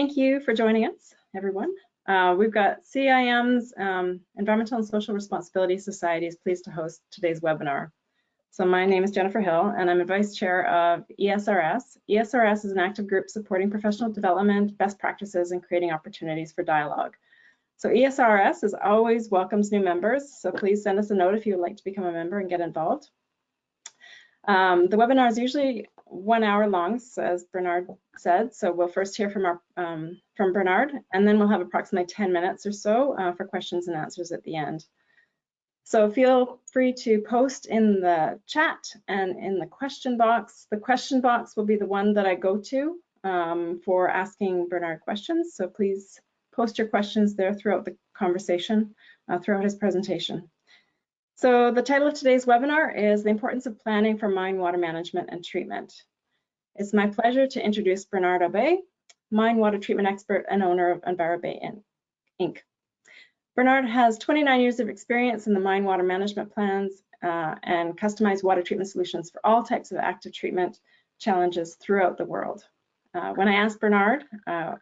Thank you for joining us, everyone. We've got CIM's Environmental and Social Responsibility Society is pleased to host today's webinar. So my name is Jennifer Hill, and I'm a Vice Chair of ESRS. ESRS is an active group supporting professional development, best practices, and creating opportunities for dialogue. So ESRS always welcomes new members, so please send us a note if you would like to become a member and get involved. The webinar is usually 1 hour long, as Bernard said. So we'll first hear from Bernard, and then we'll have approximately 10 minutes or so for questions and answers at the end. So feel free to post in the chat and in the question box. The question box will be the one that I go to for asking Bernard questions. So please post your questions there throughout the conversation, throughout his presentation. So the title of today's webinar is The Importance of Planning for Mine Water Management and Treatment. It's my pleasure to introduce Bernard Aubé, mine water treatment expert and owner of EnviroBay Inc. Bernard has 29 years of experience in the mine water management plans and customized water treatment solutions for all types of active treatment challenges throughout the world. When I asked Bernard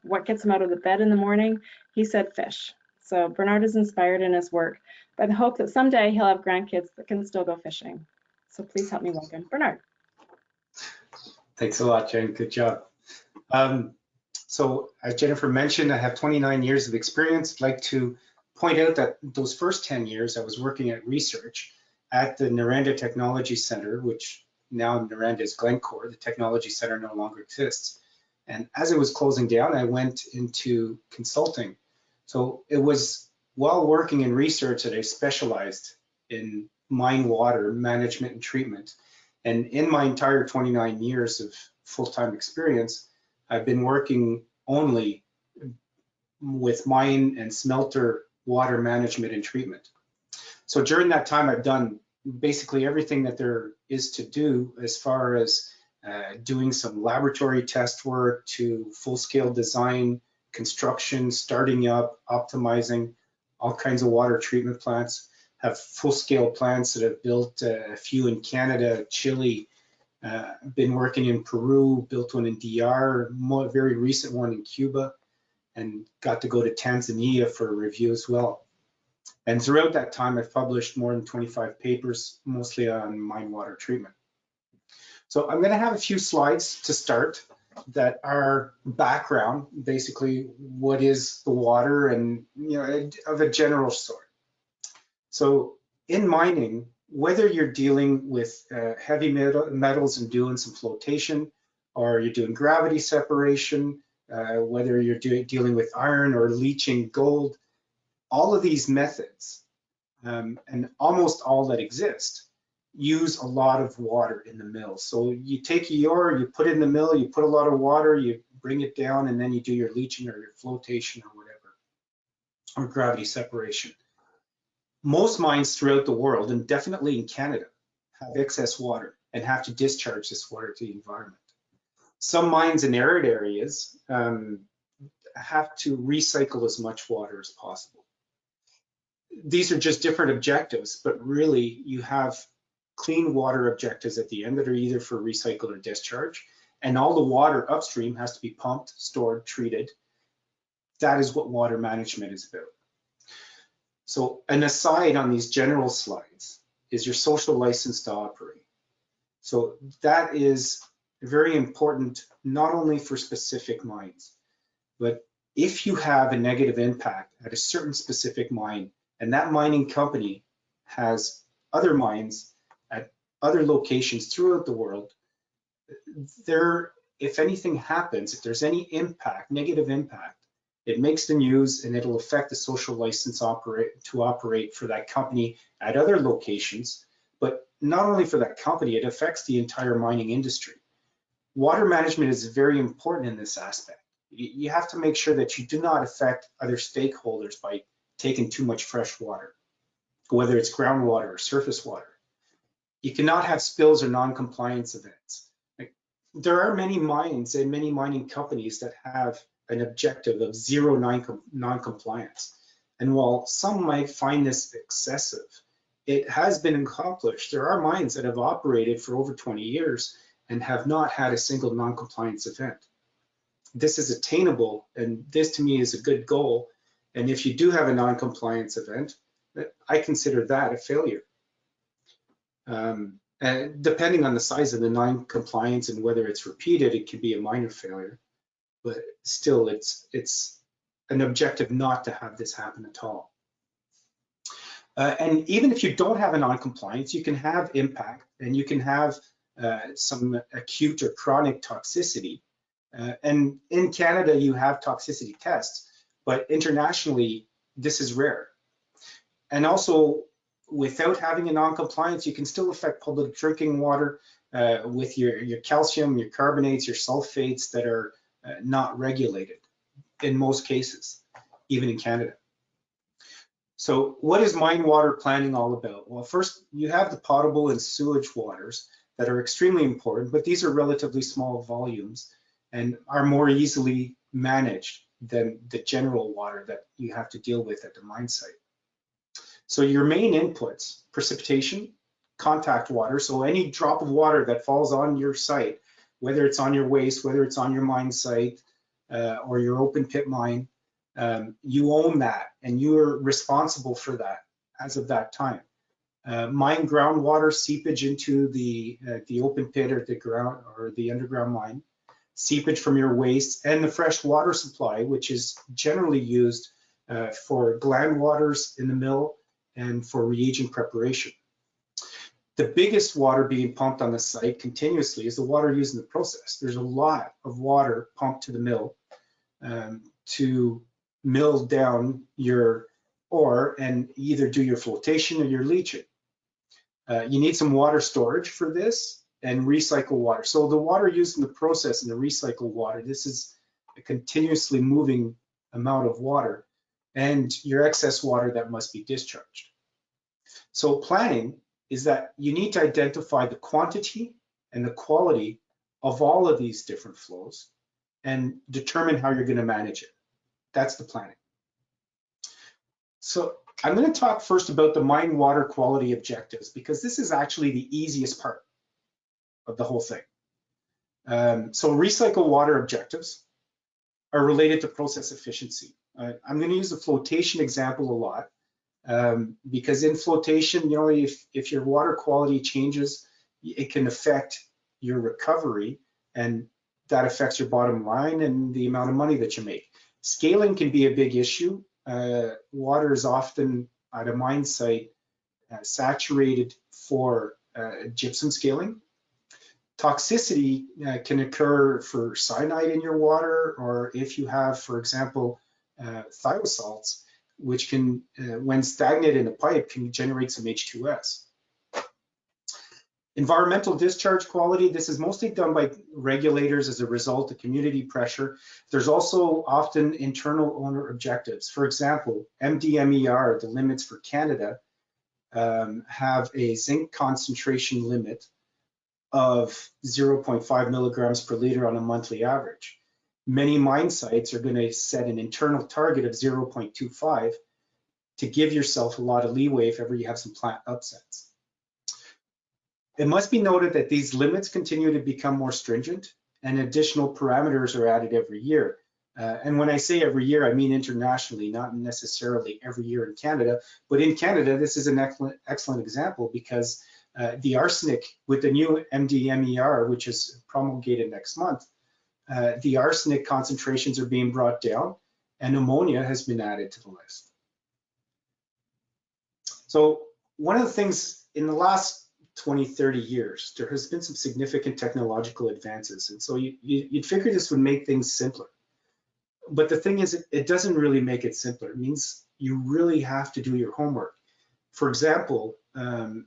what gets him out of the bed in the morning, he said fish. So Bernard is inspired in his work by the hope that someday he'll have grandkids that can still go fishing. So please help me welcome Bernard. Thanks a lot, Jen. Good job. So as Jennifer mentioned, I have 29 years of experience. I'd like to point out that those first 10 years I was working at research at the Noranda Technology Center, which now Noranda is Glencore. The Technology Center no longer exists. And as it was closing down, I went into consulting. So it was while working in research that I specialized in mine water management and treatment. And in my entire 29 years of full-time experience, I've been working only with mine and smelter water management and treatment. So during that time, I've done basically everything that there is to do as far as doing some laboratory test work to full-scale design, construction, starting up, optimizing all kinds of water treatment plants, have full-scale plants that have built a few in Canada, Chile, been working in Peru, built one in DR, a very recent one in Cuba, and got to go to Tanzania for a review as well. And throughout that time, I've published more than 25 papers, mostly on mine water treatment. So I'm going to have a few slides to start that are background, basically what is the water and, of a general sort. So in mining, whether you're dealing with heavy metals and doing some flotation, or you're doing gravity separation, whether you're dealing with iron or leaching gold, all of these methods, and almost all that exist, use a lot of water in the mill. So you take your ore, you put it in the mill, you put a lot of water, you bring it down, and then you do your leaching or your flotation or whatever, or gravity separation. Most mines throughout the world, and definitely in Canada, have excess water and have to discharge this water to the environment. Some mines in arid areas have to recycle as much water as possible. These are just different objectives, but really you have clean water objectives at the end that are either for recycle or discharge, and all the water upstream has to be pumped, stored, treated. That is what water management is about. So an aside on these general slides is your social license to operate. So that is very important, not only for specific mines, but if you have a negative impact at a certain specific mine, and that mining company has other mines at other locations throughout the world, if anything happens, if there's any impact, negative impact, it makes the news and it'll affect the social license to operate for that company at other locations. But not only for that company, it affects the entire mining industry. Water management is very important in this aspect. You have to make sure that you do not affect other stakeholders by taking too much fresh water, whether it's groundwater or surface water. You cannot have spills or non-compliance events. There are many mines and many mining companies that have an objective of zero non-compliance. And while some might find this excessive, it has been accomplished. There are mines that have operated for over 20 years and have not had a single non-compliance event. this is attainable, and this to me is a good goal. And if you do have a non-compliance event, I consider that a failure. And depending on the size of the non-compliance and whether it's repeated, it could be a minor failure. But still, it's an objective not to have this happen at all. And even if you don't have a non-compliance, you can have impact, and you can have some acute or chronic toxicity. And in Canada, you have toxicity tests, but internationally, this is rare. And also, without having a non-compliance, you can still affect public drinking water with your calcium, your carbonates, your sulfates that are not regulated in most cases, even in Canada. So what is mine water planning all about? Well, first, you have the potable and sewage waters that are extremely important, but these are relatively small volumes and are more easily managed than the general water that you have to deal with at the mine site. So your main inputs, precipitation, contact water, so any drop of water that falls on your site, whether it's on your waste, whether it's on your mine site or your open pit mine, you own that and you're responsible for that as of that time. Mine groundwater seepage into the open pit or the ground or the underground mine, seepage from your waste, and the fresh water supply, which is generally used for gland waters in the mill and for reagent preparation. The biggest water being pumped on the site continuously is the water used in the process. There's a lot of water pumped to the mill to mill down your ore and either do your flotation or your leaching. You need some water storage for this and recycle water. So the water used in the process and the recycled water, this is a continuously moving amount of water, and your excess water that must be discharged. So planning is that you need to identify the quantity and the quality of all of these different flows and determine how you're going to manage it. That's the planning. So I'm going to talk first about the mine water quality objectives, because this is actually the easiest part of the whole thing. So recycle water objectives are related to process efficiency. I'm going to use the flotation example a lot because in flotation, you know, if your water quality changes, it can affect your recovery, and that affects your bottom line and the amount of money that you make. Scaling can be a big issue. Water is often at a mine site saturated for gypsum scaling. Toxicity can occur for cyanide in your water, or if you have, for example, thiosalts, which can, when stagnant in a pipe, can generate some H2S. Environmental discharge quality, this is mostly done by regulators as a result of community pressure. There's also often internal owner objectives. For example, MDMER, the limits for Canada, have a zinc concentration limit of 0.5 milligrams per liter on a monthly average. Many mine sites are going to set an internal target of 0.25 to give yourself a lot of leeway if ever you have some plant upsets. It must be noted that these limits continue to become more stringent, and additional parameters are added every year. And when I say every year, I mean internationally, not necessarily every year in Canada. But in Canada, this is an excellent example, because the arsenic with the new MDMER, which is promulgated next month, the arsenic concentrations are being brought down, and ammonia has been added to the list. So one of the things in the last 20, 30 years, there has been some significant technological advances. And so you'd figure this would make things simpler. But the thing is, it doesn't really make it simpler. It means you really have to do your homework. For example,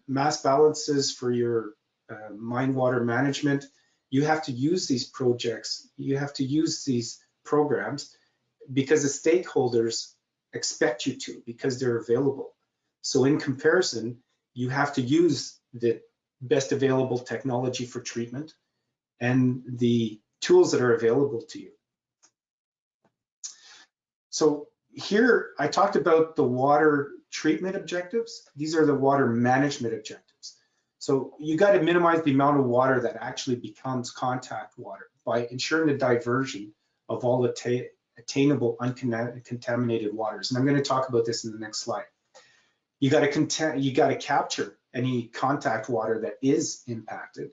mass balances for your mine water management, you have to use these projects, you have to use these programs because the stakeholders expect you to, because they're available. So in comparison, you have to use the best available technology for treatment and the tools that are available to you. So here I talked about the water treatment objectives. These are the water management objectives. So you got to minimize the amount of water that actually becomes contact water by ensuring the diversion of all attainable uncontaminated waters. And I'm going to talk about this in the next slide. You got to capture any contact water that is impacted,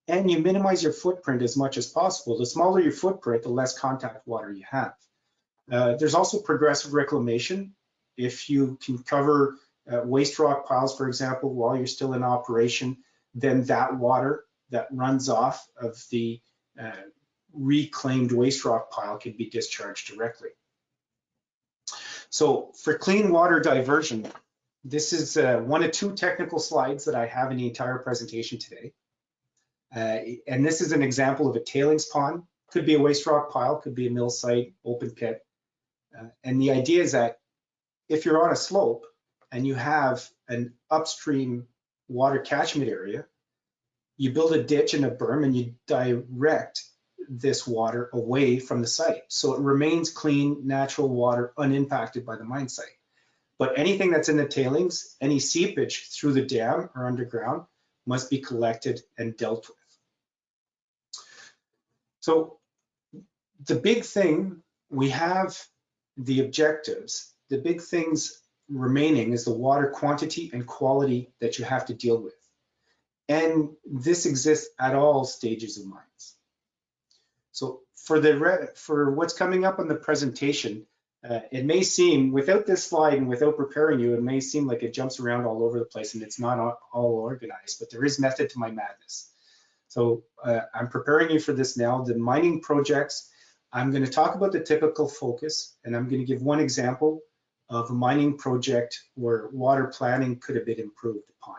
and you minimize your footprint as much as possible. The smaller your footprint, the less contact water you have. There's also progressive reclamation. If you can cover waste rock piles, for example, while you're still in operation, then that water that runs off of the reclaimed waste rock pile can be discharged directly. So for clean water diversion, this is one of two technical slides that I have in the entire presentation today. And this is an example of a tailings pond. Could be a waste rock pile, could be a mill site, open pit. And the idea is that if you're on a slope and you have an upstream water catchment area, you build a ditch and a berm and you direct this water away from the site. So it remains clean, natural water, unimpacted by the mine site. But anything that's in the tailings, any seepage through the dam or underground must be collected and dealt with. So the big thing, we have the objectives. The big things remaining is the water quantity and quality that you have to deal with. And this exists at all stages of mines. So for what's coming up on the presentation, it may seem, without this slide and without preparing you, it may seem like it jumps around all over the place and it's not all organized, but there is method to my madness. So I'm preparing you for this now. The mining projects, I'm going to talk about the typical focus, and I'm going to give one example of a mining project where water planning could have been improved upon.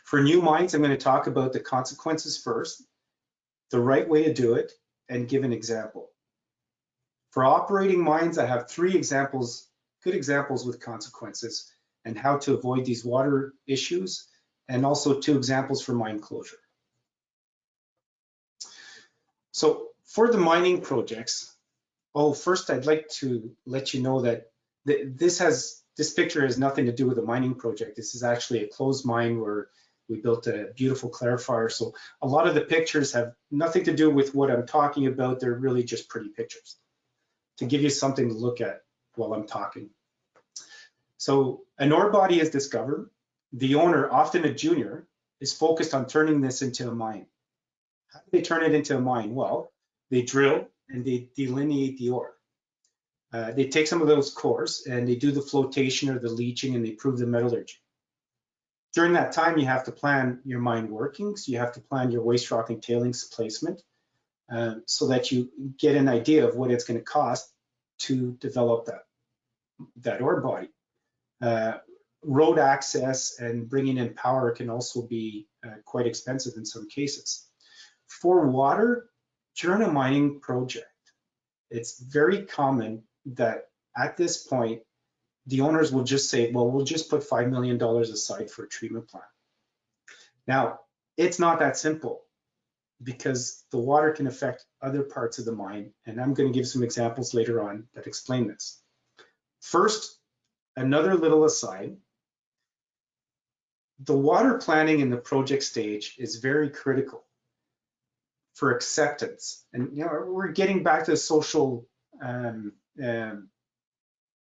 For new mines, I'm going to talk about the consequences first, the right way to do it, and give an example. For operating mines, I have three examples, good examples with consequences and how to avoid these water issues, and also two examples for mine closure. So for the mining projects, first I'd like to let you know that this picture has nothing to do with a mining project. This is actually a closed mine where we built a beautiful clarifier. So a lot of the pictures have nothing to do with what I'm talking about. They're really just pretty pictures to give you something to look at while I'm talking. So an ore body is discovered. The owner, often a junior, is focused on turning this into a mine. How do they turn it into a mine? Well, they drill and they delineate the ore. They take some of those cores and they do the flotation or the leaching and they prove the metallurgy. During that time, you have to plan your mine workings. You have to plan your waste rock and tailings placement so that you get an idea of what it's going to cost to develop that ore body. Road access and bringing in power can also be quite expensive in some cases. For water, during a mining project, it's very common that at this point, the owners will just say, well, we'll just put $5 million aside for a treatment plant. Now, it's not that simple because the water can affect other parts of the mine, and I'm going to give some examples later on that explain this. First, another little aside, the water planning in the project stage is very critical for acceptance. And we're getting back to the social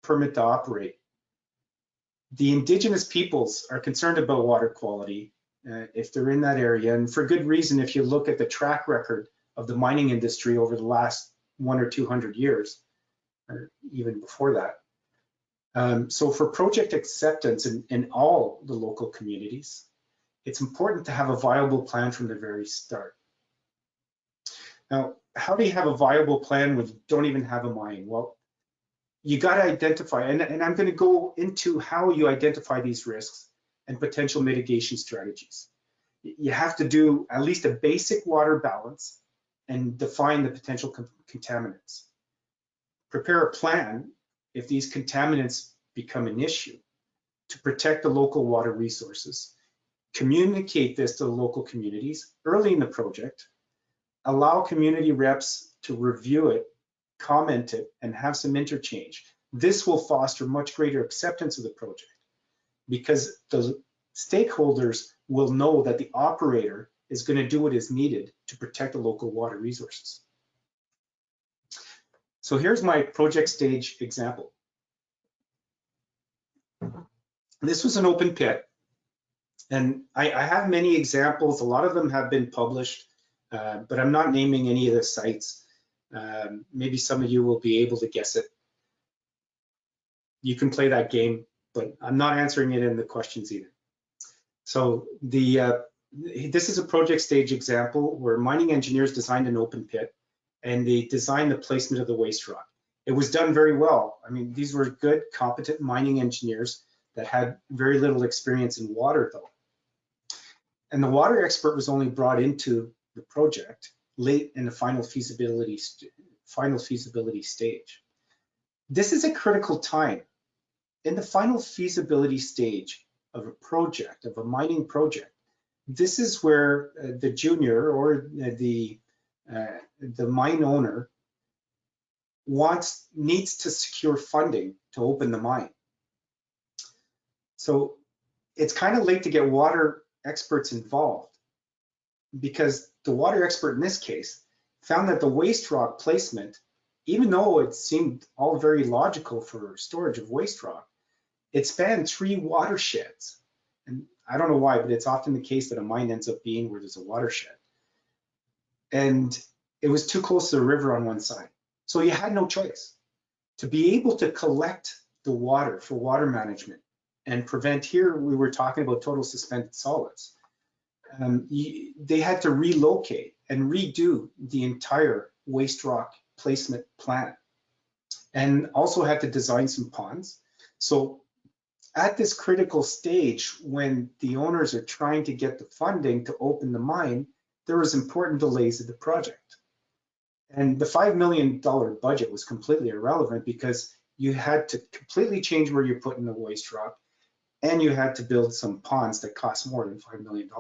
permit to operate. The indigenous peoples are concerned about water quality if they're in that area, and for good reason. If you look at the track record of the mining industry over the last 100 or 200 years, or even before that. So for project acceptance in all the local communities, it's important to have a viable plan from the very start. Now, how do you have a viable plan when you don't even have a mine? Well, you got to identify, and I'm going to go into how you identify these risks and potential mitigation strategies. You have to do at least a basic water balance and define the potential contaminants. Prepare a plan if these contaminants become an issue to protect the local water resources. Communicate this to the local communities early in the project. Allow community reps to review it, comment it, and have some interchange. This will foster much greater acceptance of the project because the stakeholders will know that the operator is going to do what is needed to protect the local water resources. So here's my project stage example. This was an open pit, and I have many examples. A lot of them have been published, but I'm not naming any of the sites. Maybe some of you will be able to guess it. You can play that game, but I'm not answering it in the questions either. So this is a project stage example where mining engineers designed an open pit, and they designed the placement of the waste rock. It was done very well. I mean, these were good, competent mining engineers that had very little experience in water, though. And the water expert was only brought into the project late in the final feasibility stage. This is a critical time. In the final feasibility stage of a project, of a mining project, this is where the junior or the mine owner needs to secure funding to open the mine. So it's kind of late to get water experts involved, because the water expert in this case found that the waste rock placement, even though it seemed all very logical for storage of waste rock, it spanned 3 watersheds. And I don't know why, but it's often the case that a mine ends up being where there's a watershed. And it was too close to the river on one side. So you had no choice. To be able to collect the water for water management and prevent, here we were talking about total suspended solids, they had to relocate and redo the entire waste rock placement plan, and also had to design some ponds. So at this critical stage, when the owners are trying to get the funding to open the mine, there was important delays of the project. And the $5 million budget was completely irrelevant, because you had to completely change where you're putting the waste rock, and you had to build some ponds that cost more than $5 million.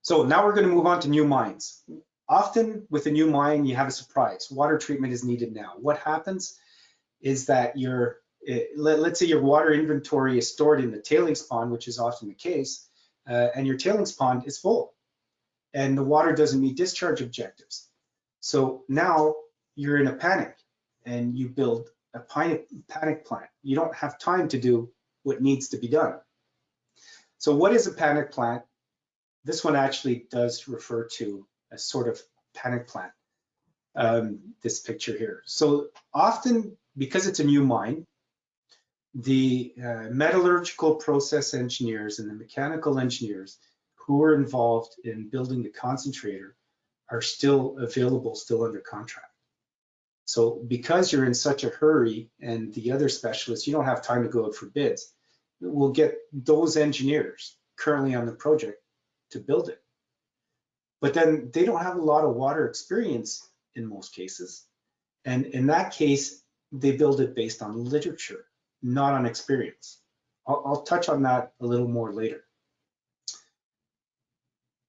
So now we're going to move on to new mines. Often with a new mine, you have a surprise. Water treatment is needed now. What happens is that let's say your water inventory is stored in the tailings pond, which is often the case, and your tailings pond is full, and the water doesn't meet discharge objectives. So now you're in a panic, and you build a panic plan. You don't have time to do what needs to be done. So what is a panic plan? This one actually does refer to a sort of panic plan, this picture here. So often, because it's a new mine, the metallurgical process engineers and the mechanical engineers who are involved in building the concentrator are still available, still under contract. So because you're in such a hurry, and the other specialists, you don't have time to go out for bids, we'll get those engineers currently on the project to build it. But then they don't have a lot of water experience in most cases. And in that case, they build it based on literature, not on experience. I'll touch on that a little more later.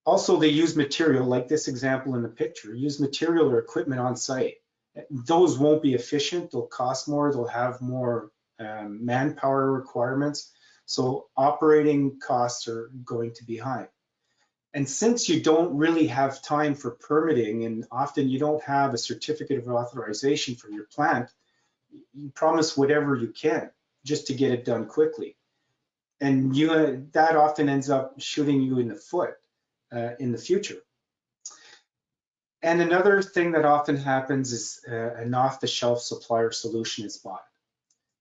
Also, they use material, like this example in the picture, use material or equipment on site. Those won't be efficient, they'll cost more, they'll have more manpower requirements. So operating costs are going to be high. And since you don't really have time for permitting, and often you don't have a certificate of authorization for your plant, you promise whatever you can just to get it done quickly. And that often ends up shooting you in the foot in the future. And another thing that often happens is an off-the-shelf supplier solution is bought.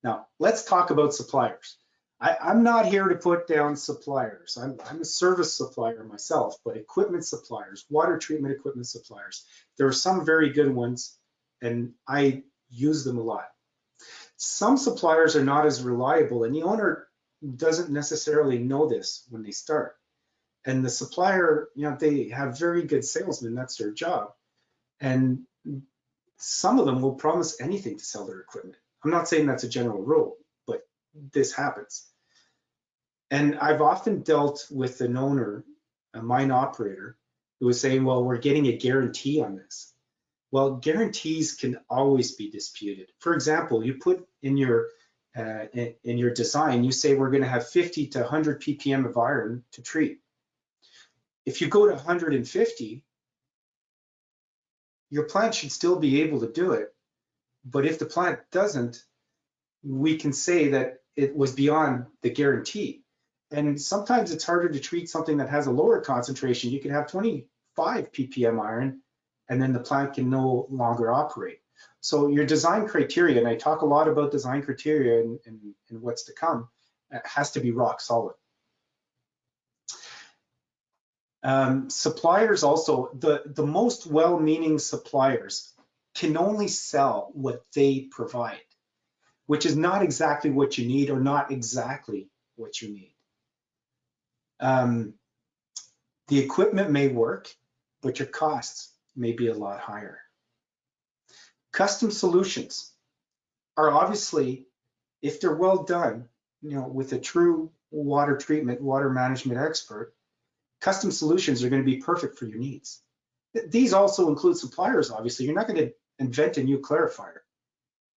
Now, let's talk about suppliers. I'm not here to put down suppliers. I'm a service supplier myself, but equipment suppliers, water treatment equipment suppliers, there are some very good ones, and I use them a lot. Some suppliers are not as reliable, and the owner doesn't necessarily know this when they start. And the supplier, they have very good salesmen, that's their job. And some of them will promise anything to sell their equipment. I'm not saying that's a general rule, but this happens. And I've often dealt with an owner, a mine operator, who was saying, well, we're getting a guarantee on this. Well, guarantees can always be disputed. For example, you put in your design, you say we're going to have 50 to 100 ppm of iron to treat. If you go to 150, your plant should still be able to do it. But if the plant doesn't, we can say that it was beyond the guarantee. And sometimes it's harder to treat something that has a lower concentration. You can have 25 ppm iron, and then the plant can no longer operate. So your design criteria, and I talk a lot about design criteria and what's to come, has to be rock solid. Suppliers also, the most well-meaning suppliers can only sell what they provide, which is not exactly what you need or not exactly what you need. The equipment may work, but your costs may be a lot higher. Custom solutions are obviously, if they're well done, with a true water treatment, water management expert, custom solutions are going to be perfect for your needs. These also include suppliers, obviously. You're not going to invent a new clarifier.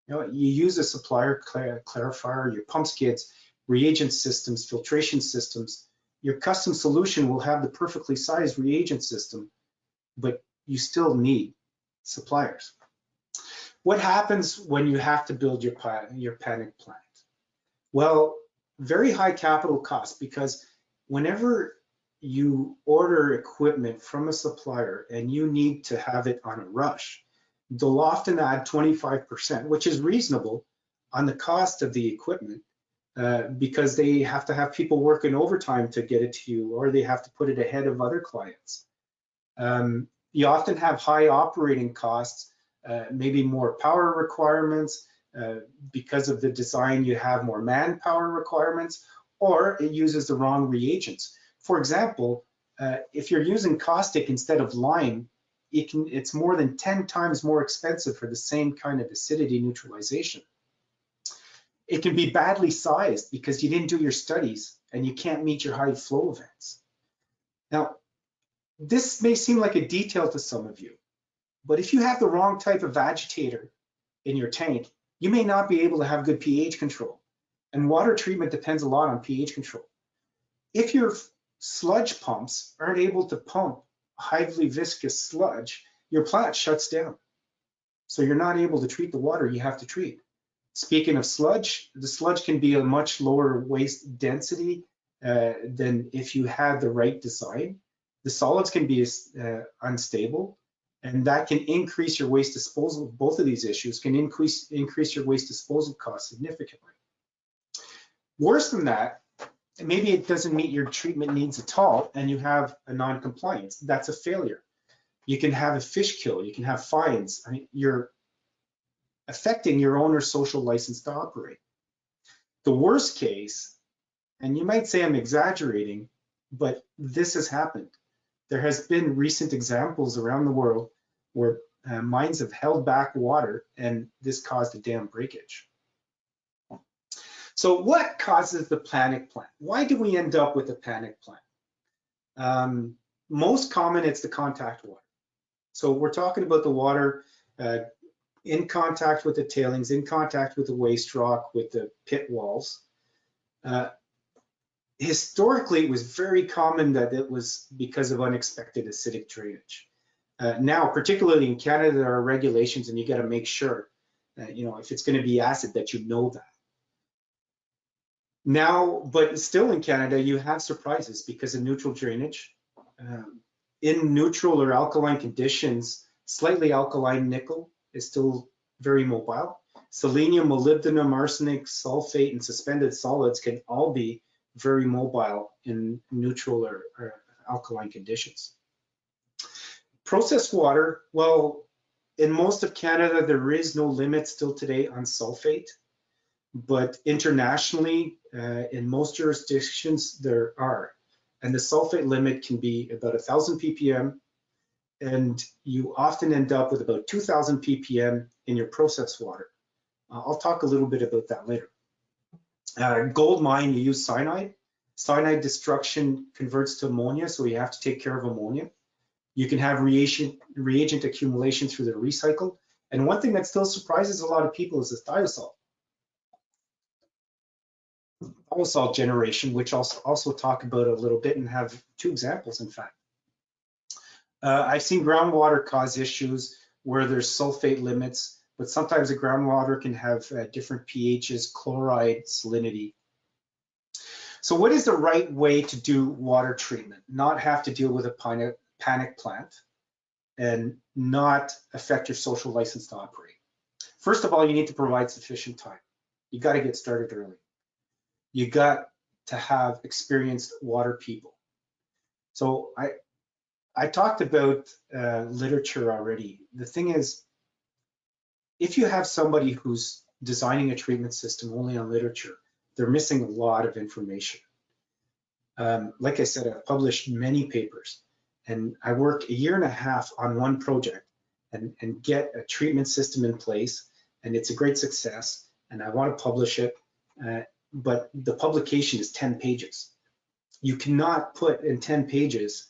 You use a supplier clarifier, your pump skids, reagent systems, filtration systems. Your custom solution will have the perfectly sized reagent system, but you still need suppliers. What happens when you have to build your panic plant? Well, very high capital costs, because whenever you order equipment from a supplier and you need to have it on a rush, they'll often add 25%, which is reasonable, on the cost of the equipment, because they have to have people working overtime to get it to you, or they have to put it ahead of other clients. You often have high operating costs, maybe more power requirements. Because of the design, you have more manpower requirements, or it uses the wrong reagents. For example, if you're using caustic instead of lime, it's more than 10 times more expensive for the same kind of acidity neutralization. It can be badly sized because you didn't do your studies and you can't meet your high flow events. Now, this may seem like a detail to some of you, but if you have the wrong type of agitator in your tank, you may not be able to have good pH control. And water treatment depends a lot on pH control. If your sludge pumps aren't able to pump highly viscous sludge, your plant shuts down. So you're not able to treat the water you have to treat. Speaking of sludge, the sludge can be a much lower waste density than if you had the right design. The solids can be unstable, and that can increase your waste disposal. Both of these issues can increase your waste disposal costs significantly. Worse than that, maybe it doesn't meet your treatment needs at all, and you have a non-compliance. That's a failure. You can have a fish kill, you can have fines. I mean, you're affecting your owner's social license to operate. The worst case, and you might say I'm exaggerating, but this has happened. There has been recent examples around the world where mines have held back water, and this caused a dam breakage. So what causes the panic plant? Why do we end up with a panic plant? Most common, it's the contact water. So we're talking about the water in contact with the tailings, in contact with the waste rock, with the pit walls. Historically, it was very common that it was because of unexpected acidic drainage. Now, particularly in Canada, there are regulations, and you got to make sure, if it's going to be acid, that you know that. Now, but still in Canada, you have surprises because of neutral drainage. In neutral or alkaline conditions, slightly alkaline nickel is still very mobile. Selenium, molybdenum, arsenic, sulfate, and suspended solids can all be very mobile in neutral or alkaline conditions. Processed water, well, in most of Canada, there is no limit still today on sulfate, but internationally, in most jurisdictions, there are. And the sulfate limit can be about 1,000 ppm, and you often end up with about 2,000 ppm in your processed water. I'll talk a little bit about that later. Gold mine, you use cyanide. Cyanide destruction converts to ammonia, so you have to take care of ammonia. You can have reagent accumulation through the recycle. And one thing that still surprises a lot of people is this thiosol. Thiosol generation, which I'll also talk about a little bit and have two examples, in fact. I've seen groundwater cause issues where there's sulfate limits, but sometimes the groundwater can have different pHs, chloride, salinity. So what is the right way to do water treatment? Not have to deal with a panic plant and not affect your social license to operate. First of all, you need to provide sufficient time. You got to get started early. You got to have experienced water people. So I talked about literature already. The thing is, if you have somebody who's designing a treatment system only on literature, they're missing a lot of information. Like I said, I've published many papers, and I work 1.5 years on one project and get a treatment system in place, and it's a great success, and I want to publish it, but the publication is 10 pages. You cannot put in 10 pages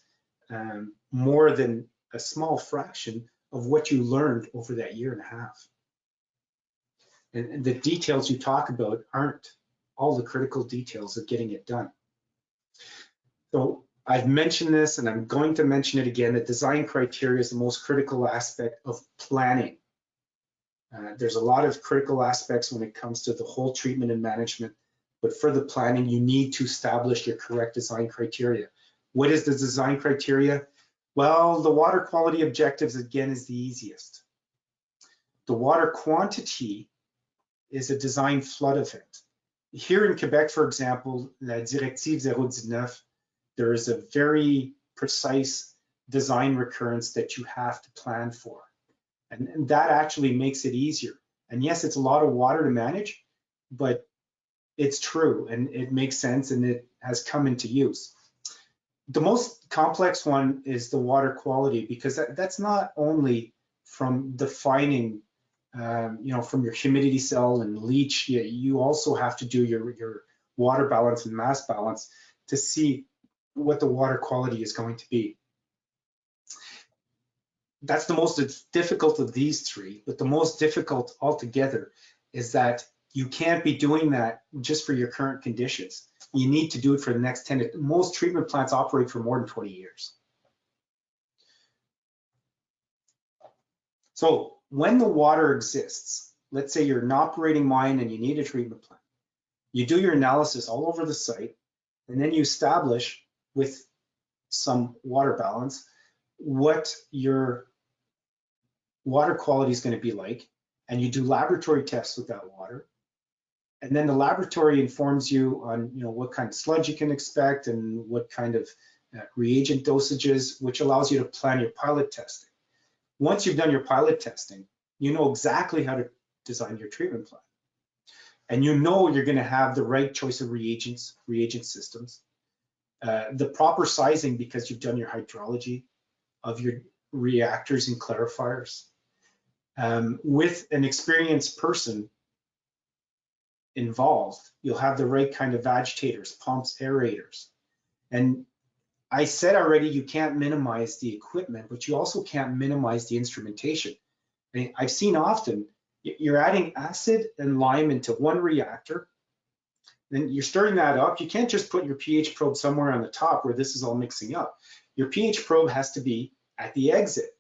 more than a small fraction of what you learned over that 1.5 years. And the details you talk about aren't all the critical details of getting it done. So I've mentioned this, and I'm going to mention it again, that design criteria is the most critical aspect of planning. There's a lot of critical aspects when it comes to the whole treatment and management, but for the planning, you need to establish your correct design criteria. What is the design criteria? Well, the water quality objectives, again, is the easiest. The water quantity is a design flood event. Here in Quebec, for example, la Directive 019, there is a very precise design recurrence that you have to plan for. And that actually makes it easier. And yes, it's a lot of water to manage, but it's true and it makes sense and it has come into use. The most complex one is the water quality, because that's not only from defining, from your humidity cell and leach, you also have to do your water balance and mass balance to see what the water quality is going to be. That's the most difficult of these three, but the most difficult altogether is that you can't be doing that just for your current conditions. You need to do it for the next 10. Most treatment plants operate for more than 20 years. So when the water exists, let's say you're an operating mine and you need a treatment plant, you do your analysis all over the site, and then you establish with some water balance what your water quality is going to be like, and you do laboratory tests with that water. And then the laboratory informs you on what kind of sludge you can expect and what kind of reagent dosages, which allows you to plan your pilot testing. Once you've done your pilot testing, you know exactly how to design your treatment plan. And you know you're going to have the right choice of reagents, reagent systems, the proper sizing because you've done your hydrology of your reactors and clarifiers. With an experienced person involved, you'll have the right kind of agitators, pumps, aerators. And I said already, you can't minimize the equipment, but you also can't minimize the instrumentation. I mean, I've seen often, you're adding acid and lime into one reactor, then you're stirring that up. You can't just put your pH probe somewhere on the top where this is all mixing up. Your pH probe has to be at the exit.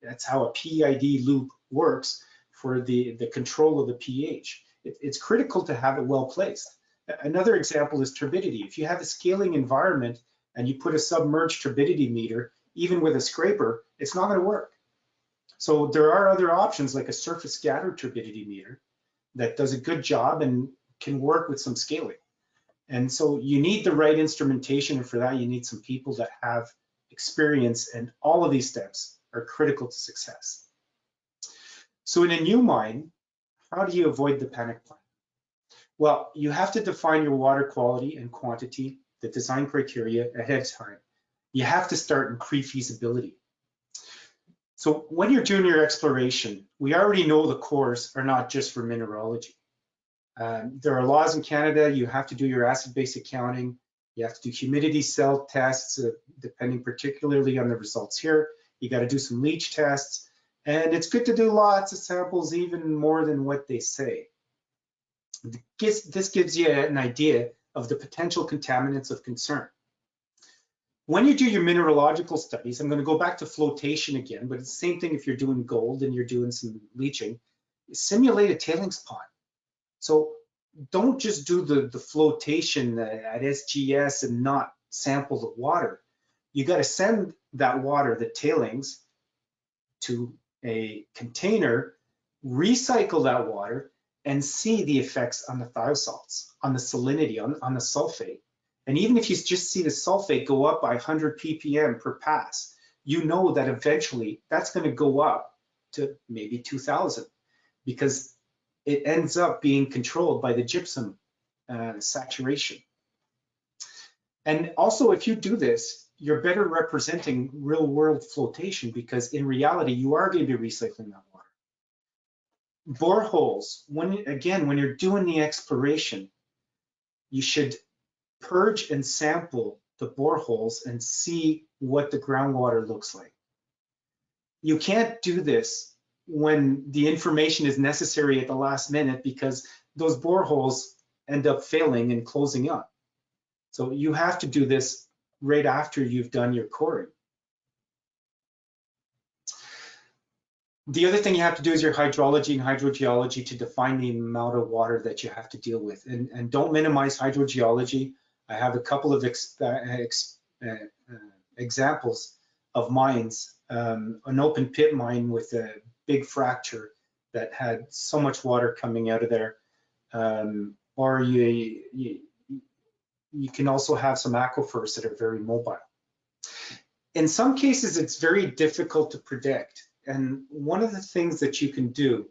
That's how a PID loop works for the control of the pH. It's critical to have it well placed. Another example is turbidity. If you have a scaling environment and you put a submerged turbidity meter, even with a scraper, it's not going to work. So there are other options like a surface scatter turbidity meter that does a good job and can work with some scaling. And so you need the right instrumentation, and for that you need some people that have experience, and all of these steps are critical to success. So in a new mine, how do you avoid the panic plan? Well, you have to define your water quality and quantity, the design criteria ahead of time. You have to start in pre-feasibility. So when you're doing your exploration, we already know the cores are not just for mineralogy. There are laws in Canada. You have to do your acid-base accounting. You have to do humidity cell tests, depending particularly on the results here. You got to do some leach tests. And it's good to do lots of samples, even more than what they say. This gives you an idea of the potential contaminants of concern. When you do your mineralogical studies, I'm going to go back to flotation again, but it's the same thing if you're doing gold and you're doing some leaching. Simulate a tailings pond. So don't just do the flotation at SGS and not sample the water. You got to send that water, the tailings, to a container, recycle that water, and see the effects on the thiosalts, on the salinity, on the sulfate. And even if you just see the sulfate go up by 100 ppm per pass, you know that eventually that's going to go up to maybe 2000, because it ends up being controlled by the gypsum saturation. And also, if you do this, you're better representing real world flotation, because in reality, you are going to be recycling that water. Boreholes, when you're doing the exploration, you should purge and sample the boreholes and see what the groundwater looks like. You can't do this when the information is necessary at the last minute, because those boreholes end up failing and closing up. So you have to do this right after you've done your coring. The other thing you have to do is your hydrology and hydrogeology to define the amount of water that you have to deal with. And don't minimize hydrogeology. I have a couple of examples of mines, an open pit mine with a big fracture that had so much water coming out of there. Or you can also have some aquifers that are very mobile. In some cases, it's very difficult to predict. And one of the things that you can do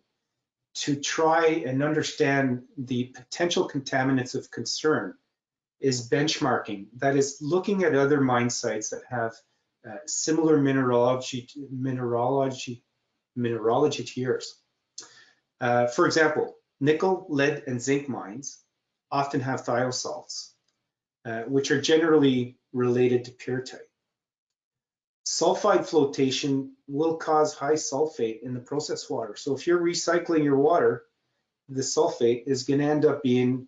to try and understand the potential contaminants of concern is benchmarking. That is, looking at other mine sites that have similar mineralogy to yours. For example, nickel, lead, and zinc mines often have thiosalts, which are generally related to pyrrhotite. Sulfide flotation will cause high sulfate in the process water. So if you're recycling your water, the sulfate is going to end up being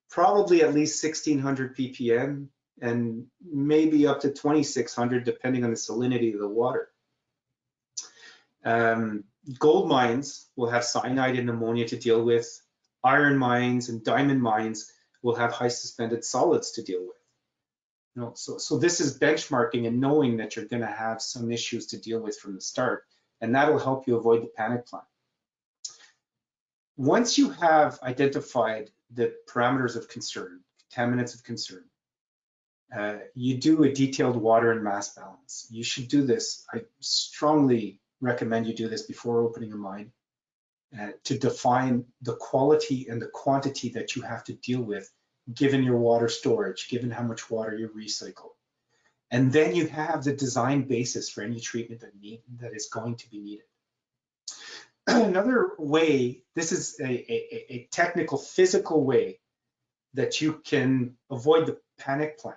probably at least 1600 ppm and maybe up to 2600 depending on the salinity of the water. Gold mines will have cyanide and ammonia to deal with. Iron mines and diamond mines will have high suspended solids to deal with. You know, so this is benchmarking and knowing that you're going to have some issues to deal with from the start, and that'll help you avoid the panic plan. Once you have identified the parameters of concern, contaminants of concern, you do a detailed water and mass balance. You should do this. I strongly recommend you do this before opening a mine to define the quality and the quantity that you have to deal with given your water storage, given how much water you recycle. And then you have the design basis for any treatment that is going to be needed. Another way, this is a technical, physical way that you can avoid the panic plan.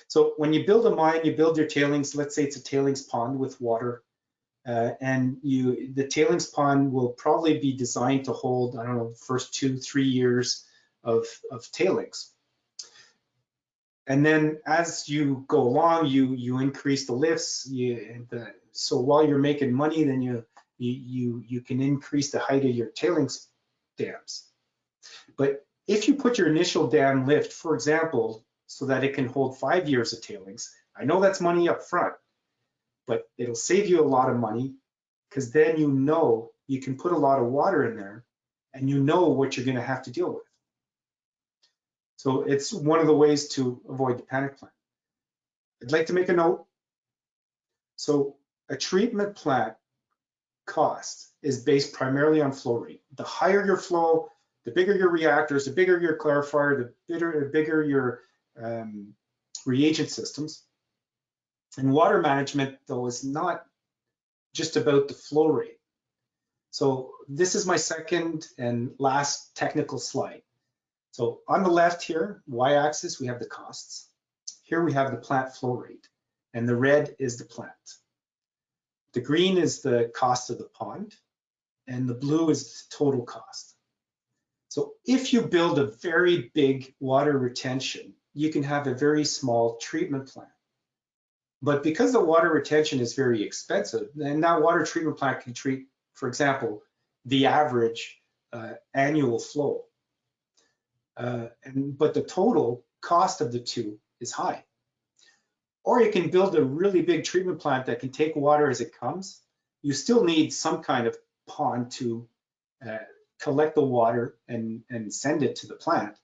So when you build a mine, you build your tailings, let's say it's a tailings pond with water, and the tailings pond will probably be designed to hold, I don't know, the first 2-3 years of tailings. And then as you go along, you increase the lifts. So while you're making money, then you can increase the height of your tailings dams. But if you put your initial dam lift, for example, so that it can hold 5 years of tailings, I know that's money up front, but it'll save you a lot of money, because then you know you can put a lot of water in there and you know what you're going to have to deal with. So it's one of the ways to avoid the panic plan. I'd like to make a note. So a treatment plant cost is based primarily on flow rate. The higher your flow, the bigger your reactors, the bigger your clarifier, the bigger your reagent systems. And water management, though, is not just about the flow rate. So this is my second and last technical slide. So on the left here, y-axis, we have the costs. Here we have the plant flow rate, and the red is the plant. The green is the cost of the pond, and the blue is the total cost. So if you build a very big water retention you can have a very small treatment plant. But because the water retention is very expensive, then that water treatment plant can treat, for example, the average annual flow. But the total cost of the two is high. Or you can build a really big treatment plant that can take water as it comes. You still need some kind of pond to collect the water and send it to the plant.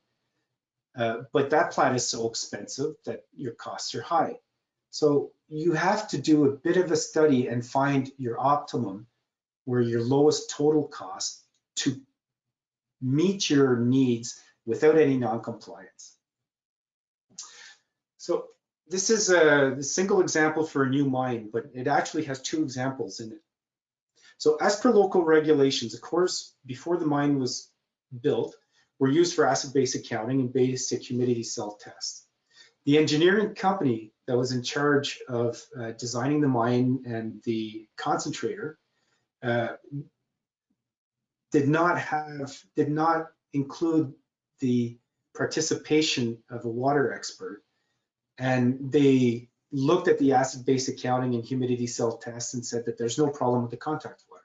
But that plant is so expensive that your costs are high. So you have to do a bit of a study and find your optimum, where your lowest total cost to meet your needs without any non-compliance. So this is a single example for a new mine, but it actually has two examples in it. So as per local regulations, of course, before the mine was built, were used for acid-base accounting and basic humidity cell tests. The engineering company that was in charge of designing the mine and the concentrator did not include the participation of a water expert, and they looked at the acid-base accounting and humidity cell tests and said that there's no problem with the contact water.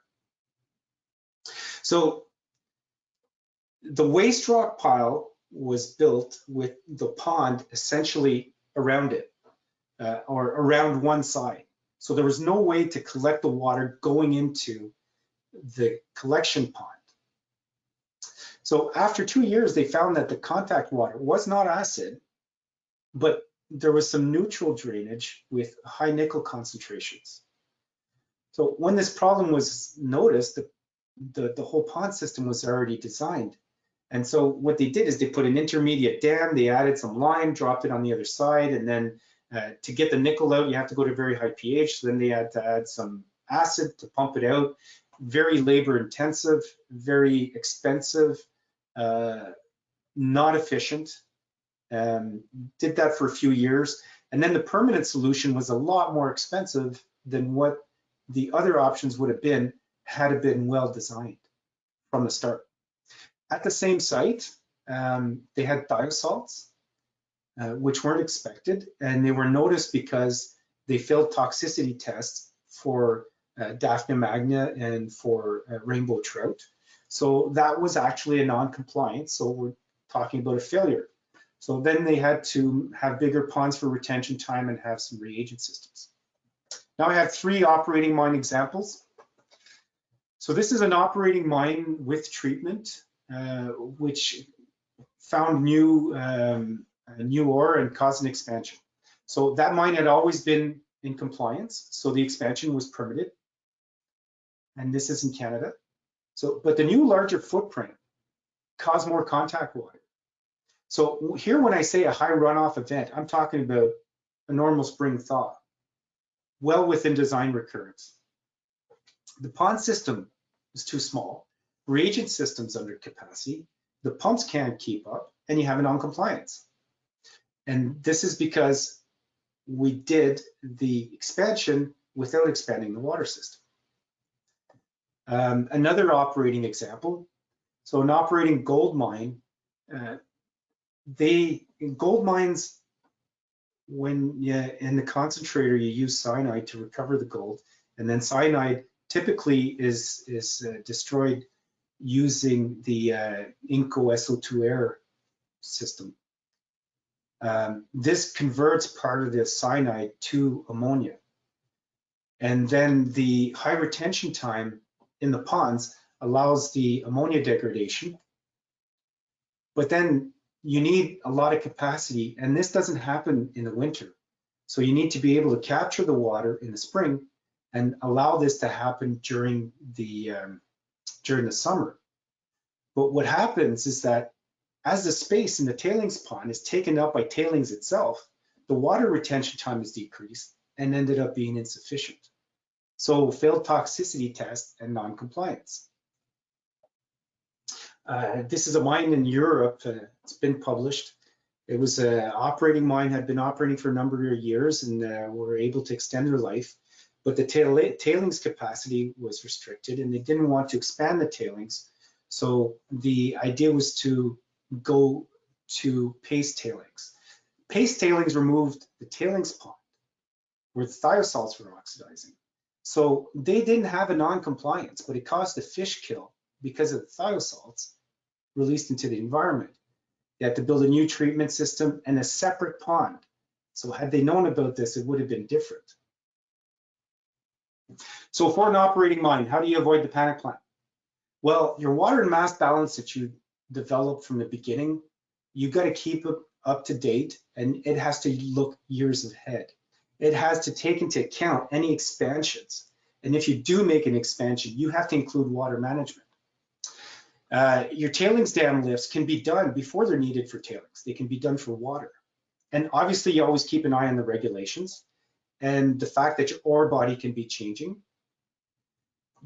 So the waste rock pile was built with the pond essentially around it, or around one side. So there was no way to collect the water going into the collection pond. So after 2 years, they found that the contact water was not acid, but there was some neutral drainage with high nickel concentrations. So when this problem was noticed, the whole pond system was already designed. And so what they did is they put an intermediate dam, they added some lime, dropped it on the other side, and then to get the nickel out, you have to go to very high pH. So then they had to add some acid to pump it out. Very labor intensive, very expensive, not efficient. Did that for a few years. And then the permanent solution was a lot more expensive than what the other options would have been had it been well designed from the start. At the same site, they had thiosalts, which weren't expected, and they were noticed because they failed toxicity tests for Daphne magna and for rainbow trout. So that was actually a non-compliance, so we're talking about a failure. So then they had to have bigger ponds for retention time and have some reagent systems. Now I have 3 operating mine examples. So this is an operating mine with treatment, which found new ore and caused an expansion. So that mine had always been in compliance, so the expansion was permitted. And this is in Canada. So, but the new larger footprint caused more contact water. So here, when I say a high runoff event, I'm talking about a normal spring thaw, well within design recurrence. The pond system is too small, reagent system's under capacity, the pumps can't keep up, and you have a non-compliance. And this is because we did the expansion without expanding the water system. Another operating example, so an operating gold mine, in gold mines, when in the concentrator you use cyanide to recover the gold, and then cyanide typically is destroyed using the Inco SO2 air system. This converts part of the cyanide to ammonia, and then the high retention time in the ponds allows the ammonia degradation, but then you need a lot of capacity, and this doesn't happen in the winter. So you need to be able to capture the water in the spring and allow this to happen during the summer. But what happens is that as the space in the tailings pond is taken up by tailings itself, the water retention time is decreased and ended up being insufficient. So failed toxicity test and non-compliance. This is a mine in Europe. It's been published. It was an operating mine, had been operating for a number of years, and were able to extend their life. But the tailings capacity was restricted, and they didn't want to expand the tailings. So the idea was to go to paste tailings. paste tailings removed the tailings pond where the thiosalts were oxidizing. So they didn't have a non-compliance, but it caused a fish kill because of the thiosalts released into the environment. They had to build a new treatment system and a separate pond. So had they known about this, it would have been different. So for an operating mine, how do you avoid the panic plan? Well, your water and mass balance that you develop from the beginning, you got to keep it up to date, and it has to look years ahead. It has to take into account any expansions. And if you do make an expansion, you have to include water management. Your tailings dam lifts can be done before they're needed for tailings. They can be done for water. And obviously, you always keep an eye on the regulations and the fact that your ore body can be changing,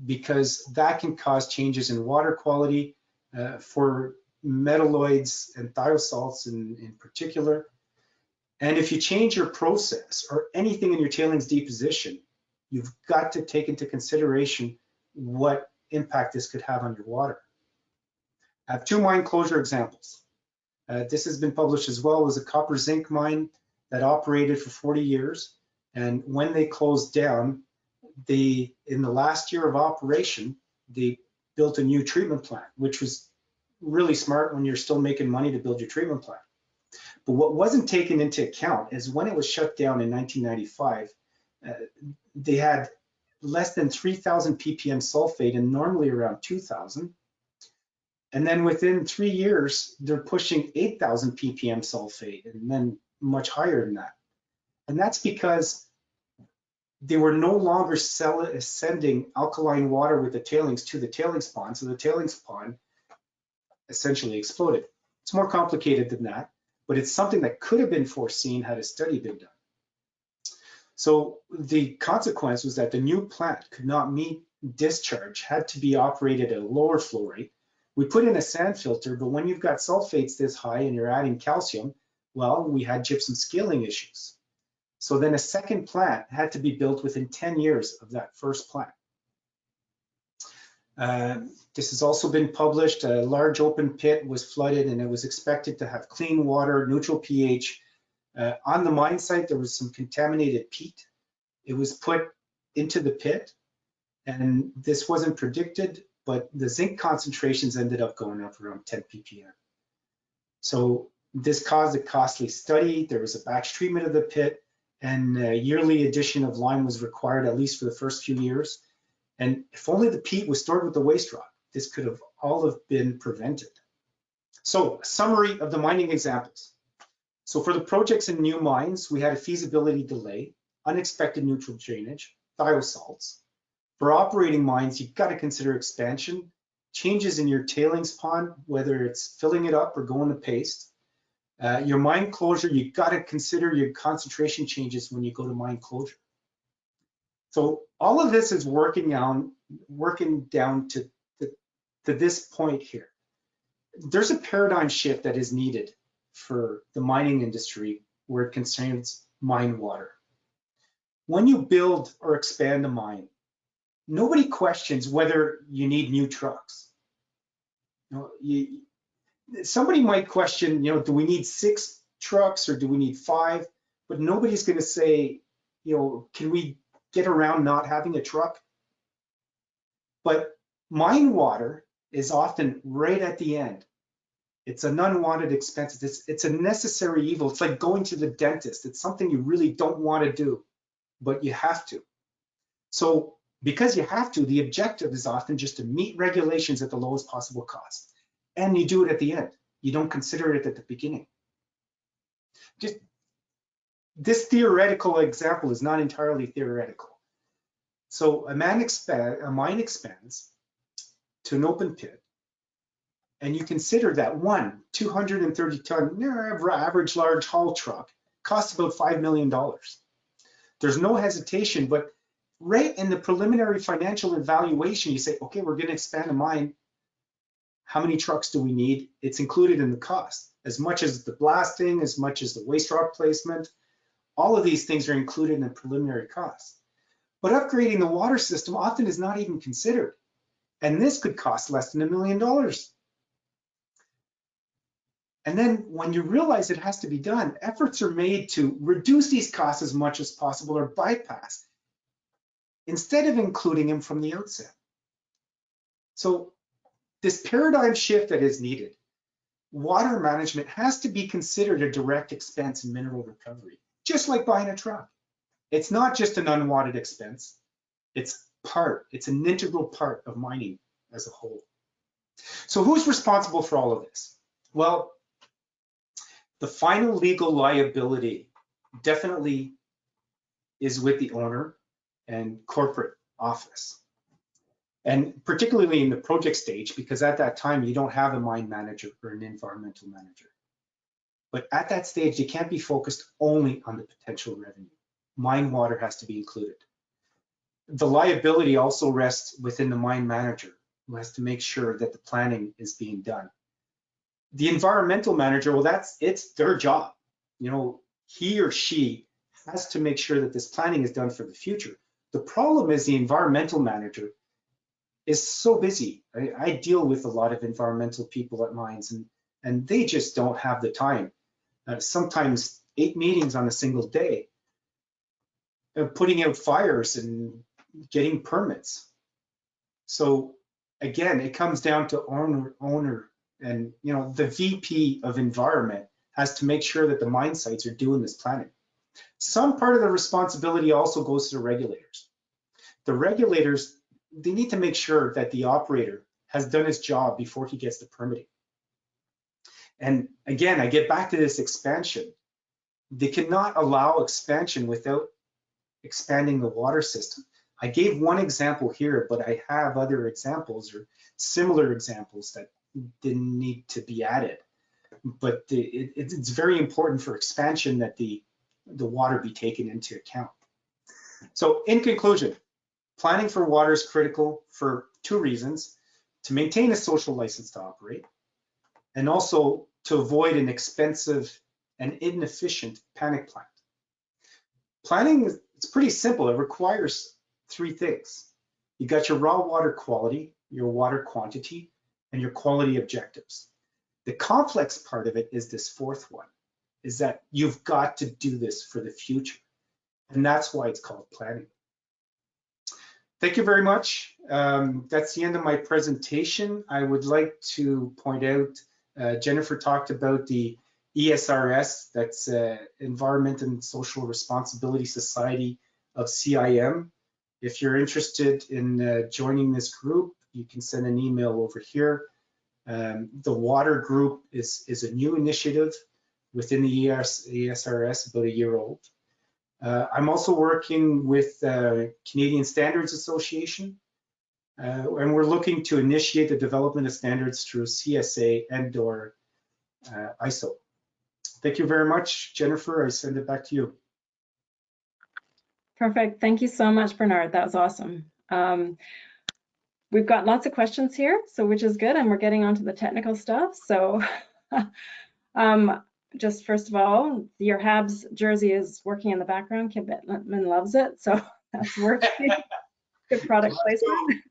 because that can cause changes in water quality for metalloids and thiosalts in particular. And if you change your process or anything in your tailings deposition, you've got to take into consideration what impact this could have on your water. I have two mine closure examples. This has been published as well. It was a copper zinc mine that operated for 40 years. And when they closed down, in the last year of operation, they built a new treatment plant, which was really smart when you're still making money to build your treatment plant. But what wasn't taken into account is when it was shut down in 1995, they had less than 3,000 ppm sulfate and normally around 2,000. And then within 3 years, they're pushing 8,000 ppm sulfate and then much higher than that. And that's because they were no longer sending alkaline water with the tailings to the tailings pond. So the tailings pond essentially exploded. It's more complicated than that, but it's something that could have been foreseen had a study been done. So the consequence was that the new plant could not meet discharge, had to be operated at a lower flow rate. We put in a sand filter, but when you've got sulfates this high and you're adding calcium, well, we had gypsum scaling issues. So then a second plant had to be built within 10 years of that first plant. This has also been published. A large open pit was flooded and it was expected to have clean water, neutral pH. On the mine site, there was some contaminated peat. It was put into the pit, and this wasn't predicted, but the zinc concentrations ended up going up around 10 ppm. So this caused a costly study. There was a batch treatment of the pit, and a yearly addition of lime was required, at least for the first few years. And if only the peat was stored with the waste rock, this could have all have been prevented. So, a summary of the mining examples. So for the projects in new mines, we had a feasibility delay, unexpected neutral drainage, thiosalts. For operating mines, you've got to consider expansion, changes in your tailings pond, whether it's filling it up or going to paste. Your mine closure, you've got to consider your concentration changes when you go to mine closure. So all of this is working down to this point here. There's a paradigm shift that is needed for the mining industry where it concerns mine water. When you build or expand a mine, nobody questions whether you need new trucks. Somebody might question, do we need 6 trucks or do we need 5? But nobody's going to say, can we get around not having a truck? But mine water is often right at the end. It's an unwanted expense. It's a necessary evil. It's like going to the dentist. It's something you really don't want to do, but you have to. So because you have to, the objective is often just to meet regulations at the lowest possible cost. And you do it at the end. You don't consider it at the beginning. Just this theoretical example is not entirely theoretical. So a mine expands to an open pit, and you consider that one 230-ton average large haul truck costs about $5 million. There's no hesitation, but right in the preliminary financial evaluation, you say, okay, we're going to expand a mine. How many trucks do we need? It's included in the cost, as much as the blasting, as much as the waste rock placement. All of these things are included in the preliminary cost. But upgrading the water system often is not even considered. And this could cost less than $1 million. And then when you realize it has to be done, efforts are made to reduce these costs as much as possible or bypass, instead of including them from the outset. So this paradigm shift that is needed, water management has to be considered a direct expense in mineral recovery, just like buying a truck. It's not just an unwanted expense. It's an integral part of mining as a whole. So who's responsible for all of this? Well, the final legal liability definitely is with the owner and corporate office. And particularly in the project stage, because at that time you don't have a mine manager or an environmental manager. But at that stage, you can't be focused only on the potential revenue. Mine water has to be included. The liability also rests within the mine manager, who has to make sure that the planning is being done. The environmental manager, well, it's their job. You know, he or she has to make sure that this planning is done for the future. The problem is the environmental manager is so busy. I deal with a lot of environmental people at mines, and they just don't have the time. Sometimes 8 meetings on a single day, putting out fires and getting permits. So again, it comes down to owner, and you know, the VP of environment has to make sure that the mine sites are doing this planning. Some part of the responsibility also goes to the regulators. The regulators, they need to make sure that the operator has done his job before he gets the permitting. And again, I get back to this expansion. They cannot allow expansion without expanding the water system. I gave one example here, but I have other examples or similar examples that didn't need to be added. But it's very important for expansion that the water be taken into account. So in conclusion, planning for water is critical for 2 reasons: to maintain a social license to operate, and also to avoid an expensive and inefficient panic plant. Planning, it's pretty simple. It requires 3 things. You got your raw water quality, your water quantity, and your quality objectives. The complex part of it is this 4th one, is that you've got to do this for the future. And that's why it's called planning. Thank you very much. That's the end of my presentation. I would like to point out, Jennifer talked about the ESRS, that's Environment and Social Responsibility Society of CIM. If you're interested in joining this group, you can send an email over here. The water group is a new initiative within the ESRS, about a year old. I'm also working with Canadian Standards Association, and we're looking to initiate the development of standards through CSA and/or ISO. Thank you very much, Jennifer. I send it back to you. Perfect. Thank you so much, Bernard. That was awesome. We've got lots of questions here, so which is good, and we're getting onto the technical stuff. So just first of all, your Habs jersey is working in the background. Kim Bettman loves it, so that's working. Good product placement.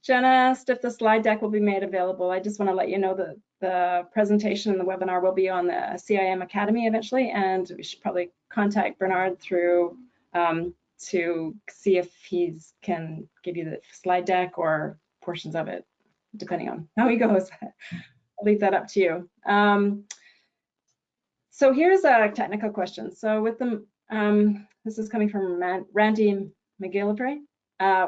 Jenna asked if the slide deck will be made available. I just want to let you know that the presentation and the webinar will be on the CIM Academy eventually, and we should probably contact Bernard through to see if he can give you the slide deck or portions of it, depending on how he goes. I'll leave that up to you. So here's a technical question. So with the, this is coming from Randy McGillivray.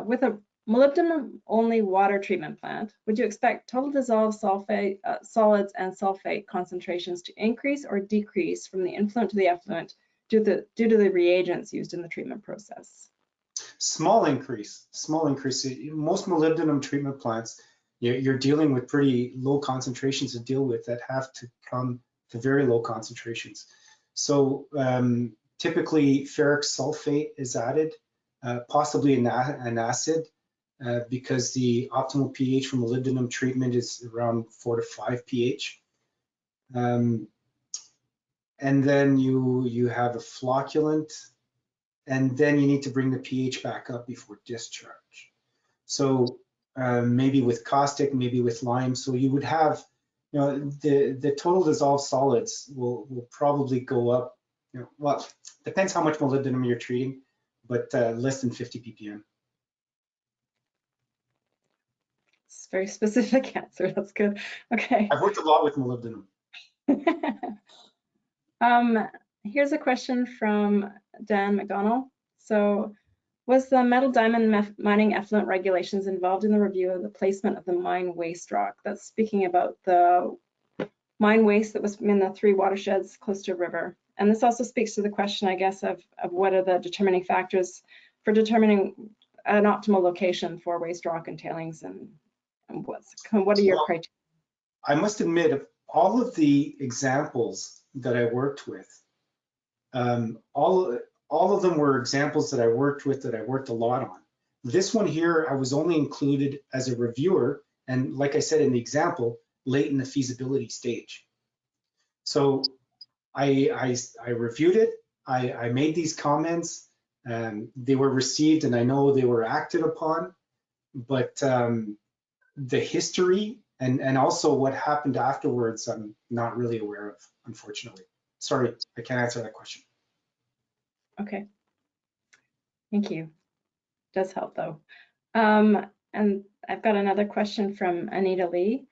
With a molybdenum-only water treatment plant, would you expect total dissolved sulfate, solids and sulfate concentrations to increase or decrease from the influent to the effluent due to the reagents used in the treatment process? Small increase, small increase. Most molybdenum treatment plants, you're dealing with pretty low concentrations to deal with that have to come to very low concentrations. So typically ferric sulfate is added, possibly an acid, because the optimal pH for molybdenum treatment is around 4 to 5 pH. And then you have a flocculant, and then you need to bring the pH back up before discharge. So maybe with caustic, maybe with lime. So you would have, the total dissolved solids will probably go up, well, depends how much molybdenum you're treating, but less than 50 ppm. It's a very specific answer. That's good. Okay. I've worked a lot with molybdenum. Here's a question from Dan McDonald. So, was the metal diamond mining effluent regulations involved in the review of the placement of the mine waste rock? That's speaking about the mine waste that was in the 3 watersheds close to a river. And this also speaks to the question, I guess, of what are the determining factors for determining an optimal location for waste rock and tailings, and what are your criteria? I must admit, of all of the examples that I worked with, all of them were examples that I worked with, that I worked a lot on. This one here, I was only included as a reviewer, and like I said in the example, late in the feasibility stage. So I reviewed it, I made these comments, they were received, and I know they were acted upon, but the history and also what happened afterwards, I'm not really aware of, unfortunately. Sorry, I can't answer that question. Okay, thank you. Does help though. And I've got another question from Anita Lee.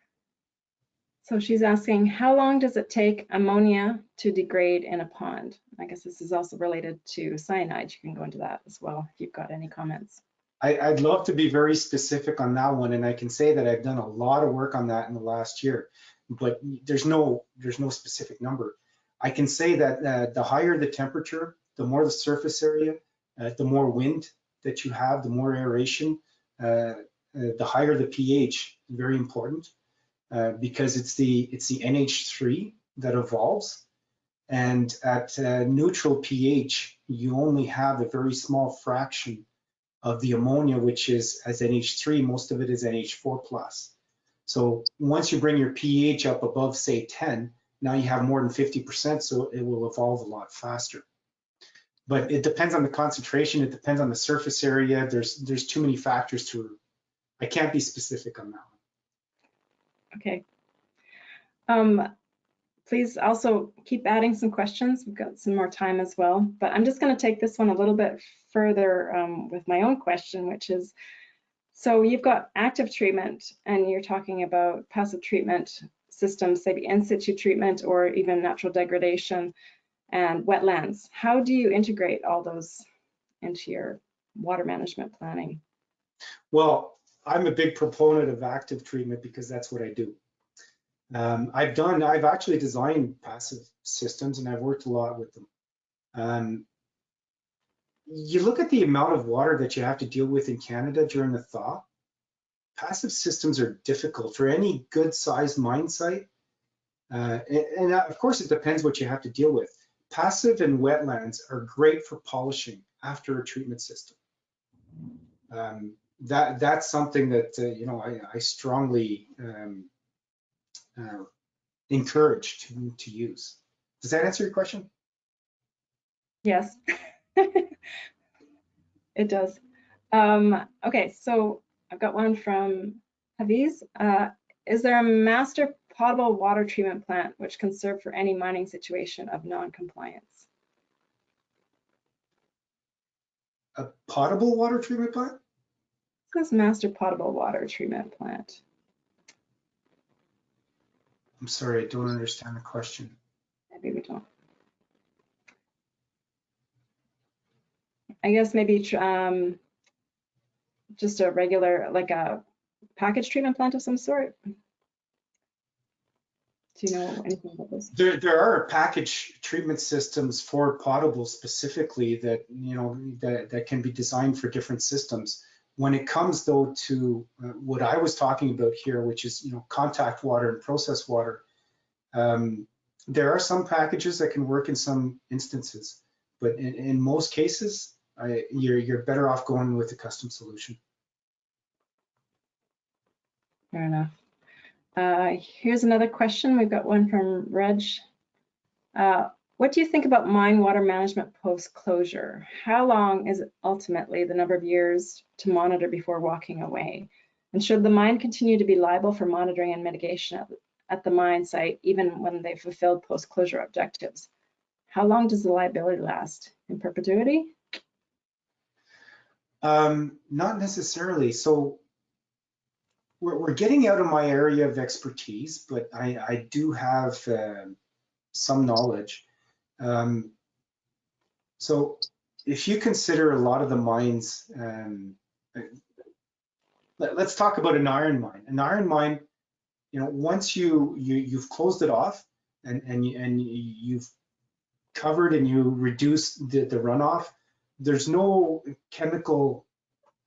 So she's asking, how long does it take ammonia to degrade in a pond? I guess this is also related to cyanide. You can go into that as well if you've got any comments. I'd love to be very specific on that one, and I can say that I've done a lot of work on that in the last year, but there's no specific number. I can say that the higher the temperature, the more the surface area, the more wind that you have, the more aeration, the higher the pH. Very important, because it's the NH3 that evolves, and at neutral pH, you only have a very small fraction of the ammonia, which is as NH3, most of it is NH4+. So once you bring your pH up above, say, 10, now you have more than 50%, so it will evolve a lot faster. But it depends on the concentration, it depends on the surface area, there's too many factors to it. I can't be specific on that one. Okay. Please also keep adding some questions. We've got some more time as well, but I'm just going to take this one a little bit further with my own question, which is, so you've got active treatment and you're talking about passive treatment systems, maybe in situ treatment or even natural degradation and wetlands. How do you integrate all those into your water management planning? Well, I'm a big proponent of active treatment because that's what I do. I've actually designed passive systems and I've worked a lot with them. You look at the amount of water that you have to deal with in Canada during the thaw. Passive systems are difficult for any good sized mine site. And of course it depends what you have to deal with. Passive and wetlands are great for polishing after a treatment system. That's something that I strongly encourage to use. Does that answer your question? Yes, it does. Okay, so I've got one from Haviz. Is there a master potable water treatment plant which can serve for any mining situation of non-compliance? A potable water treatment plant? This master potable water treatment plant. I'm sorry, I don't understand the question. Maybe we don't. I guess maybe just a regular, like a package treatment plant of some sort. Do you know anything about this? There are package treatment systems for potable specifically that that can be designed for different systems. When it comes though to what I was talking about here, which is contact water and process water, there are some packages that can work in some instances, but in most cases, you're better off going with a custom solution. Fair enough. Here's another question. We've got one from Reg. What do you think about mine water management post-closure? How long is it ultimately the number of years to monitor before walking away? And should the mine continue to be liable for monitoring and mitigation at the mine site, even when they fulfilled post-closure objectives? How long does the liability last? In perpetuity? Not necessarily. So we're getting out of my area of expertise, but I do have some knowledge. So if you consider a lot of the mines, let's talk about an iron mine. An iron mine, once you've closed it off and you've covered and you reduce the runoff, there's no chemical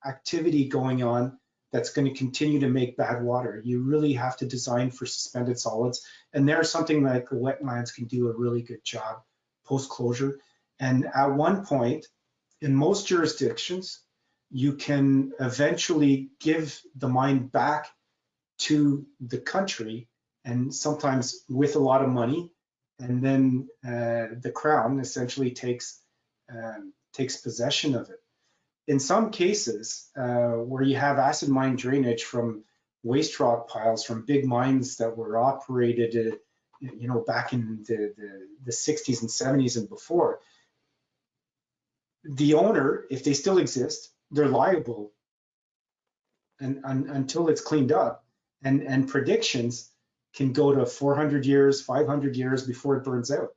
activity going on that's going to continue to make bad water. You really have to design for suspended solids, and there's something like the wetlands can do a really good job post-closure. And at one point, in most jurisdictions, you can eventually give the mine back to the country, and sometimes with a lot of money, and then the Crown essentially takes possession of it. In some cases, where you have acid mine drainage from waste rock piles from big mines that were operated, back in the 60s and 70s and before, the owner, if they still exist, they're liable until it's cleaned up. And predictions can go to 400 years, 500 years before it burns out.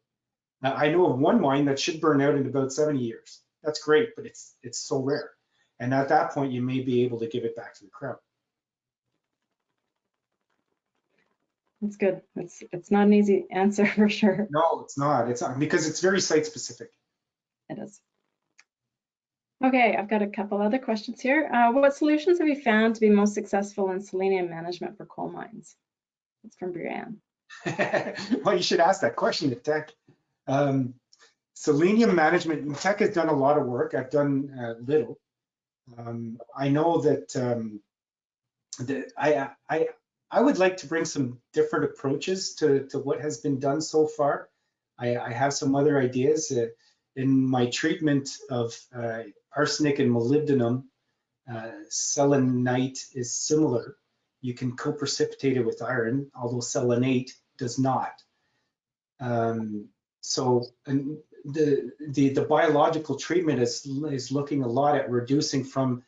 Now, I know of one mine that should burn out in about 70 years. That's great, but it's so rare. And at that point, you may be able to give it back to the Crown. That's good. It's not an easy answer for sure. No, it's not. It's not, because it's very site specific. It is. Okay, I've got a couple other questions here. What solutions have you found to be most successful in selenium management for coal mines? It's from Brianne. Well, you should ask that question at Tech. Selenium management, Tech has done a lot of work. I've done little. I know that, I would like to bring some different approaches to what has been done so far. I have some other ideas. In my treatment of arsenic and molybdenum, selenite is similar. You can co-precipitate it with iron, although selenate does not. So the biological treatment is looking a lot at reducing from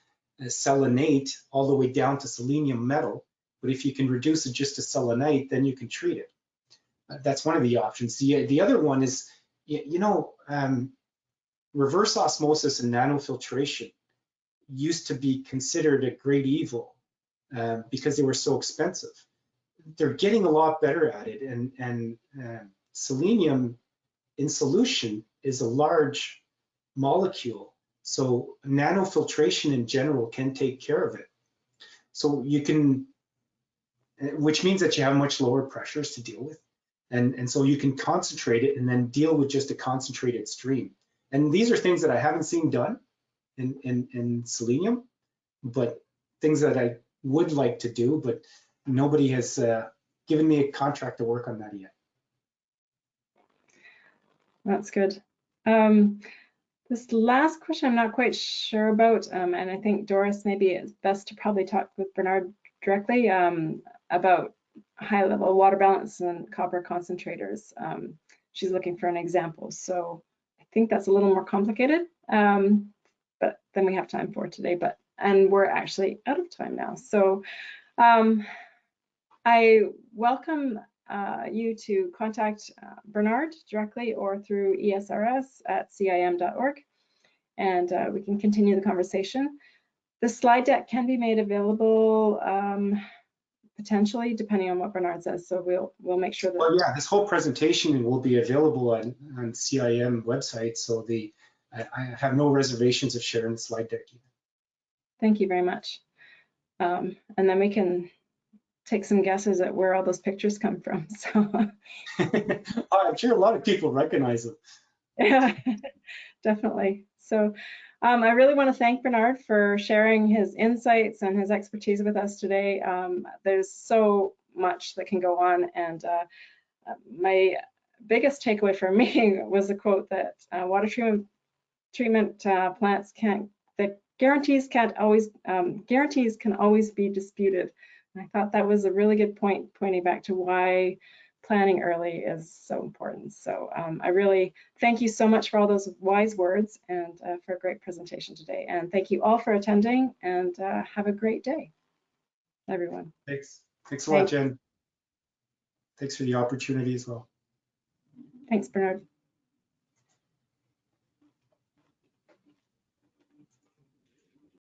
selenate all the way down to selenium metal. But if you can reduce it just to selenite, then you can treat it. That's one of the options. The other one is, reverse osmosis and nanofiltration used to be considered a great evil because they were so expensive. They're getting a lot better at it, and selenium in solution is a large molecule, so nanofiltration in general can take care of it. So you can, which means that you have much lower pressures to deal with, and so you can concentrate it and then deal with just a concentrated stream. And these are things that I haven't seen done in selenium, but things that I would like to do, but nobody has given me a contract to work on that yet. That's good. This last question I'm not quite sure about, and I think Doris, maybe it's best to probably talk with Bernard directly about high-level water balance and copper concentrators. She's looking for an example, so I think that's a little more complicated, but then we have time for today. And we're actually out of time now, so I welcome you to contact Bernard directly or through ESRS@CIM.org, and we can continue the conversation. The slide deck can be made available potentially, depending on what Bernard says. So we'll make sure that. Well, yeah, this whole presentation will be available on CIM website. So I have no reservations of sharing the slide deck. Thank you very much. And then we can take some guesses at where all those pictures come from. So I'm sure a lot of people recognize them. Yeah, definitely. So I really want to thank Bernard for sharing his insights and his expertise with us today. There's so much that can go on, and my biggest takeaway for me was the quote that water treatment plants guarantees can always be disputed. And I thought that was a really good point, pointing back to why planning early is so important. So I really thank you so much for all those wise words and for a great presentation today. And thank you all for attending, and have a great day, everyone. Thanks. Thanks a lot, Jen. Thanks for the opportunity as well. Thanks, Bernard.